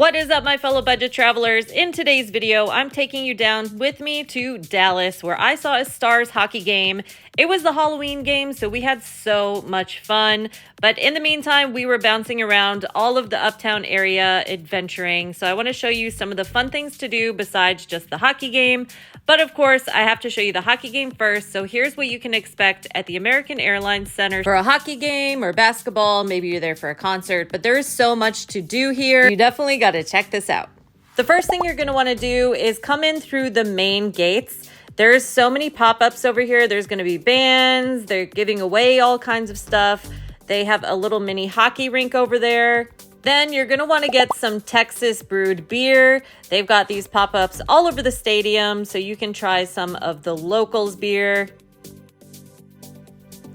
What is up, my fellow budget travelers? In today's video, I'm taking you down with me to Dallas, where I saw a Stars hockey game. It was the Halloween game, so we had so much fun. But in the meantime, we were bouncing around all of the uptown area, adventuring. So I want to show you some of the fun things to do besides just the hockey game. But of course, I have to show you the hockey game first. So here's what you can expect at the American Airlines Center for a hockey game or basketball. Maybe you're there for a concert, but there is so much to do here. You definitely got to check this out. The first thing you're going to want to do is come in through the main gates. There's so many pop-ups over here. There's going to be bands. They're giving away all kinds of stuff. They have a little mini hockey rink over there. Then you're going to want to get some Texas brewed beer. They've got these pop-ups all over the stadium, so you can try some of the locals beer.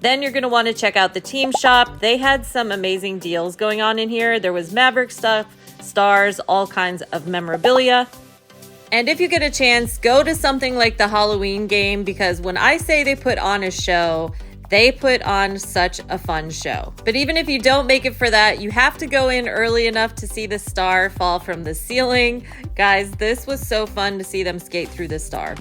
Then you're going to want to check out the team shop. They had some amazing deals going on in here. There was Mavericks stuff, Stars, all kinds of memorabilia. And if you get a chance, go to something like the Halloween game, because when I say they put on a show, they put on such a fun show. But even if you don't make it for that, you have to go in early enough to see the star fall from the ceiling. Guys, this was so fun to see them skate through the star.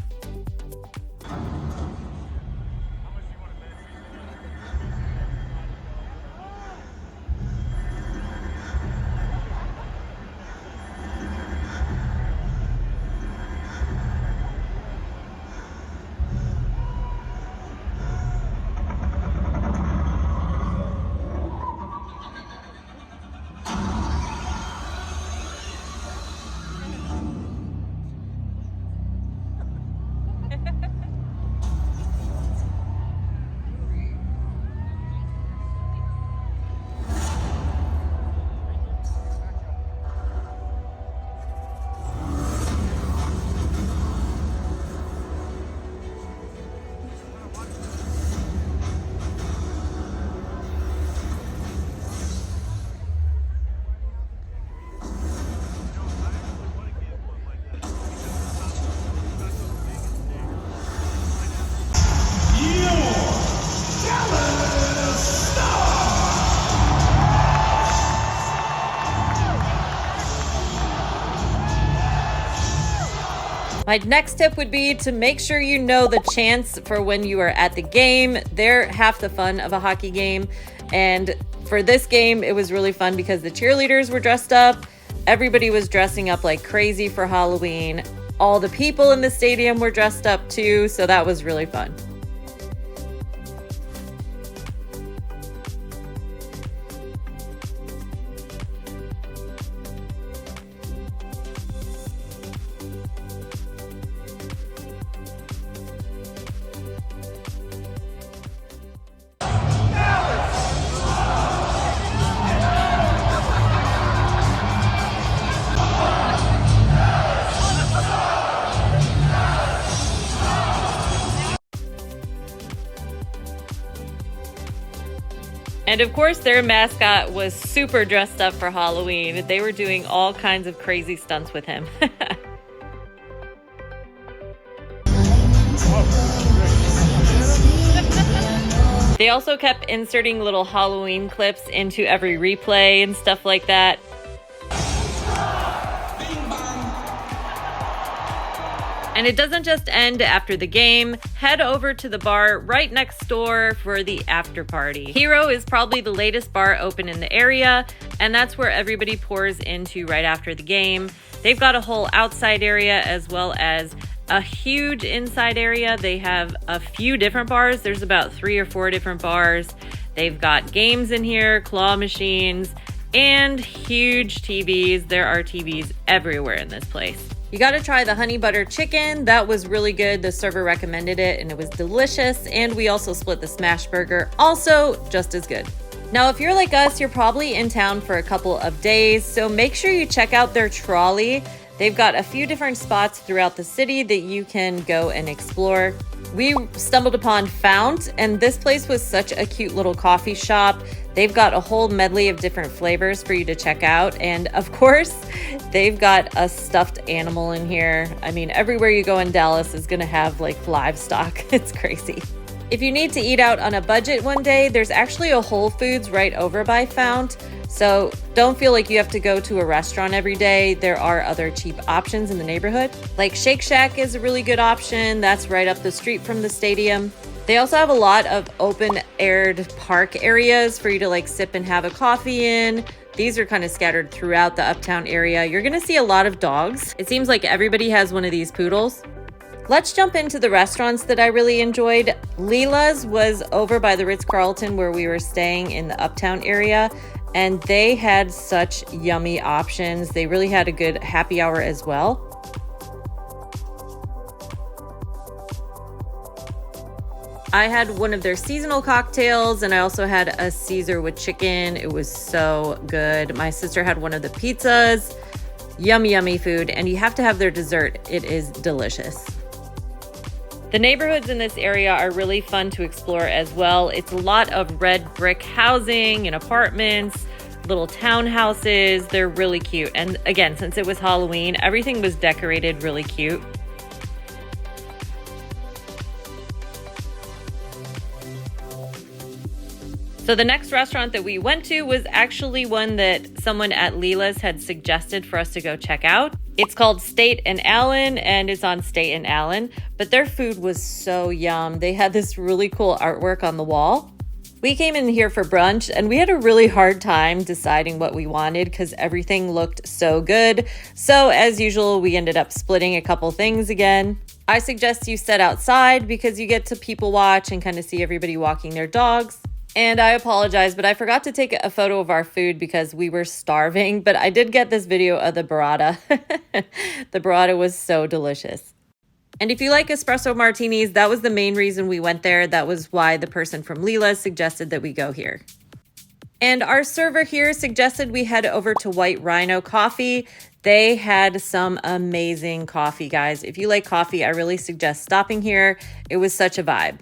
My next tip would be to make sure you know the chants for when you are at the game. They're half the fun of a hockey game. And for this game, it was really fun because the cheerleaders were dressed up. Everybody was dressing up like crazy for Halloween. All the people in the stadium were dressed up too, so that was really fun. And of course, their mascot was super dressed up for Halloween. They were doing all kinds of crazy stunts with him. They also kept inserting little Halloween clips into every replay and stuff like that. And it doesn't just end after the game. Head over to the bar right next door for the after party. Hero is probably the latest bar open in the area, and that's where everybody pours into right after the game. They've got a whole outside area as well as a huge inside area. They have a few different bars. There's about 3 or 4 different bars. They've got games in here, claw machines, and huge TVs. There are TVs everywhere in this place. You got to try the honey butter chicken. That was really good. The server recommended it and it was delicious. And we also split the smash burger, also just as good. Now, if you're like us, you're probably in town for a couple of days, so make sure you check out their trolley. They've got a few different spots throughout the city that you can go and explore. We stumbled upon Fount, and this place was such a cute little coffee shop. They've got a whole medley of different flavors for you to check out. And of course, they've got a stuffed animal in here. I mean, everywhere you go in Dallas is gonna have like livestock. It's crazy. If you need to eat out on a budget one day, there's actually a Whole Foods right over by Fount. So don't feel like you have to go to a restaurant every day. There are other cheap options in the neighborhood. Like Shake Shack is a really good option. That's right up the street from the stadium. They also have a lot of open-aired park areas for you to like sip and have a coffee in. These are kind of scattered throughout the uptown area. You're gonna see a lot of dogs. It seems like everybody has one of these poodles. Let's jump into the restaurants that I really enjoyed. Leela's was over by the Ritz-Carlton where we were staying in the uptown area, and they had such yummy options. They really had a good happy hour as well. I had one of their seasonal cocktails, and I also had a Caesar with chicken. It was so good. My sister had one of the pizzas. Yummy, yummy food, and you have to have their dessert. It is delicious. The neighborhoods in this area are really fun to explore as well. It's a lot of red brick housing and apartments, little townhouses. They're really cute. And again, since it was Halloween, everything was decorated really cute. So the next restaurant that we went to was actually one that someone at Leela's had suggested for us to go check out. It's called State and Allen, and it's on State and Allen, but their food was so yum. They had this really cool artwork on the wall. We came in here for brunch, and we had a really hard time deciding what we wanted because everything looked so good. So as usual, we ended up splitting a couple things again. I suggest you sit outside because you get to people watch and kind of see everybody walking their dogs. And I apologize, but I forgot to take a photo of our food because we were starving, but I did get this video of the burrata. The burrata was so delicious. And if you like espresso martinis, that was the main reason we went there. That was why the person from Leela suggested that we go here. And our server here suggested we head over to White Rhino Coffee. They had some amazing coffee, guys. If you like coffee, I really suggest stopping here. It was such a vibe.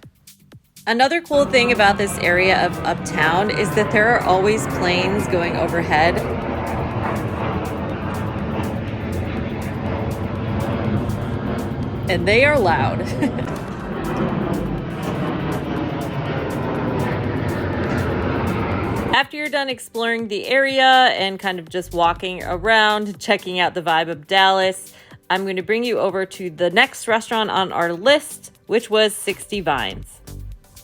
Another cool thing about this area of uptown is that there are always planes going overhead. And they are loud. After you're done exploring the area and kind of just walking around, checking out the vibe of Dallas, I'm going to bring you over to the next restaurant on our list, which was 60 Vines.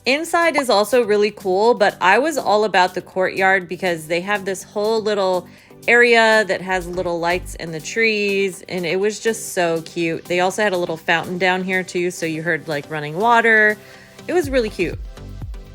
Inside is also really cool, but I was all about the courtyard because they have this whole little area that has little lights in the trees, and it was just so cute. They also had a little fountain down here too, so you heard like running water. It was really cute.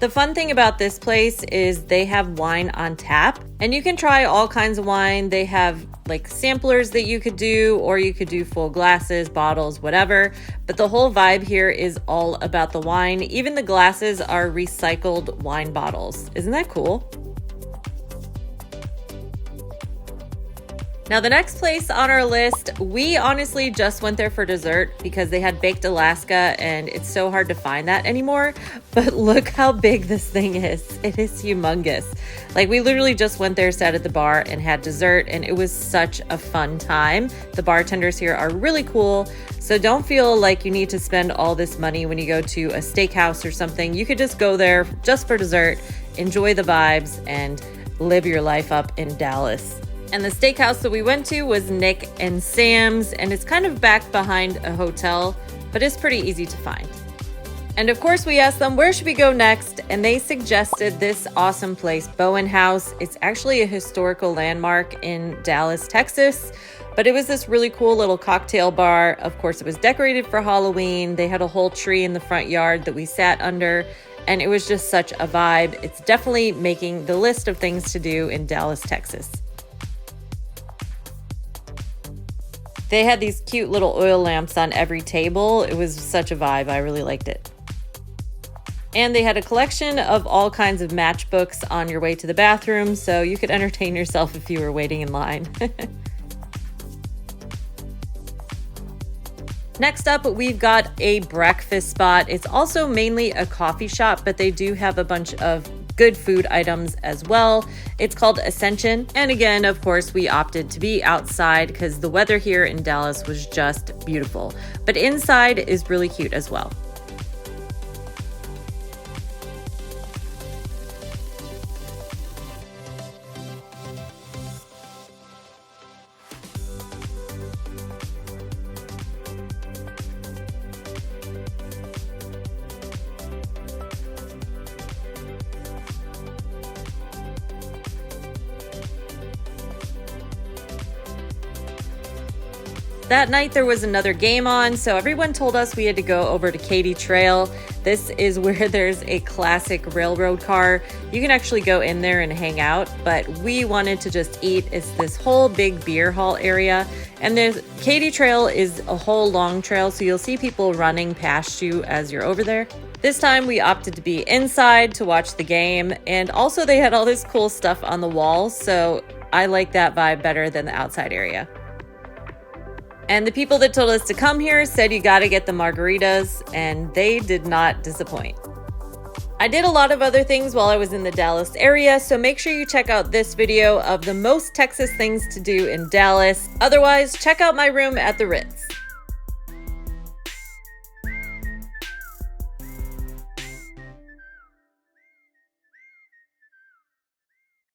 The fun thing about this place is they have wine on tap, and you can try all kinds of wine. They have like samplers that you could do, or you could do full glasses, bottles, whatever. But the whole vibe here is all about the wine. Even the glasses are recycled wine bottles. Isn't that cool? Now, the next place on our list, we honestly just went there for dessert because they had baked Alaska, and it's so hard to find that anymore. But look how big this thing is. It is humongous. Like, we literally just went there, sat at the bar, and had dessert, and it was such a fun time. The bartenders here are really cool, so don't feel like you need to spend all this money when you go to a steakhouse or something. You could just go there just for dessert, enjoy the vibes, and live your life up in Dallas. And the steakhouse that we went to was Nick and Sam's, and it's kind of back behind a hotel, but it's pretty easy to find. And of course, we asked them, where should we go next? And they suggested this awesome place, Bowen House. It's actually a historical landmark in Dallas, Texas, but it was this really cool little cocktail bar. Of course, it was decorated for Halloween. They had a whole tree in the front yard that we sat under, and it was just such a vibe. It's definitely making the list of things to do in Dallas, Texas. They had these cute little oil lamps on every table. It was such a vibe. I really liked it. And they had a collection of all kinds of matchbooks on your way to the bathroom, so you could entertain yourself if you were waiting in line. Next up, we've got a breakfast spot. It's also mainly a coffee shop, but they do have a bunch of good food items as well. It's called Ascension. And again, of course, we opted to be outside because the weather here in Dallas was just beautiful. But inside is really cute as well. That night there was another game on, so everyone told us we had to go over to Katy Trail. This is where there's a classic railroad car. You can actually go in there and hang out, but we wanted to just eat. It's this whole big beer hall area, and there's Katy Trail is a whole long trail, so you'll see people running past you as you're over there. This time we opted to be inside to watch the game, and also they had all this cool stuff on the walls, so I like that vibe better than the outside area. And the people that told us to come here said you gotta get the margaritas, and they did not disappoint. I did a lot of other things while I was in the Dallas area, so make sure you check out this video of the most Texas things to do in Dallas. Otherwise, check out my room at the Ritz.